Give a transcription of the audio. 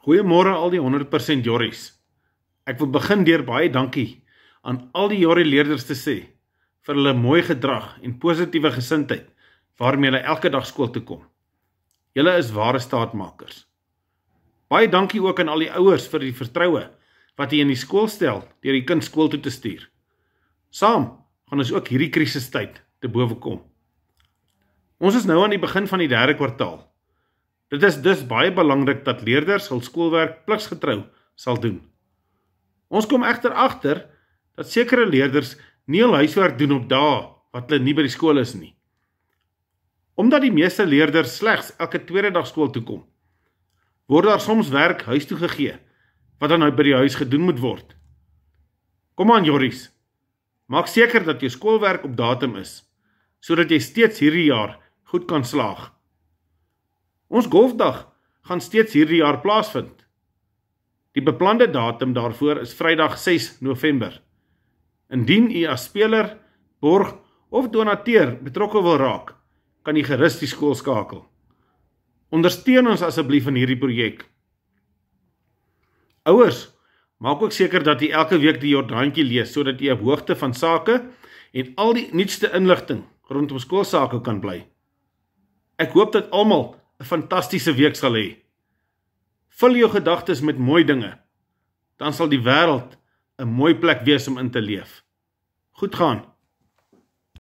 Goeiemôre al die 100% Jorries. Ek wil begin deur baie dankie aan al die Jorrie leerders te sê vir hulle mooi gedrag en positiewe gesindheid waarmee hulle elke dag skool toe kom. Julle is ware staatmakers. Baie dankie ook aan al die ouers vir die vertroue wat jy in die skool stel deur die kind skool toe te stuur. Saam gaan ons ook hierdie krisistyd te bowe kom. Ons is nou aan die begin van die 3de kwartaal. Dit is dus baie belangrik dat leerders hul skoolwerk pligsgetrou sal doen. Ons kom egter agter dat sekere leerders nie hul huiswerk doen op dae wat hulle nie by die skool is nie. Omdat die meeste leerders slegs elke tweede dag skool toe kom, word daar soms werk huis toe gegee, wat dan nou by die huis gedoen moet word. Kom aan Jorries, maak seker dat jou skoolwerk op datum is, sodat jy steeds hierdie jaar goed kan slaag. Ons golfdag gaan steeds hierdie jaar plaasvind. Die beplande datum daarvoor is Vrydag 6 November. Indien u as speler, borg of donateur betrokke wil raak, kan u gerus die skool skakel. Ondersteun ons asseblief in hierdie projek. Ouers, maak ook seker dat u elke week die Jordaantjie lees, sodat u op hoogte van sake en al die nuutste inligting rondom skoolsake kan bly. Ek hoop dat almal 'n fantastiese week sal hê. Vul jou gedagtes met mooi dinge, dan sal die wêreld 'n mooi plek wees om in te leef. Goed gaan.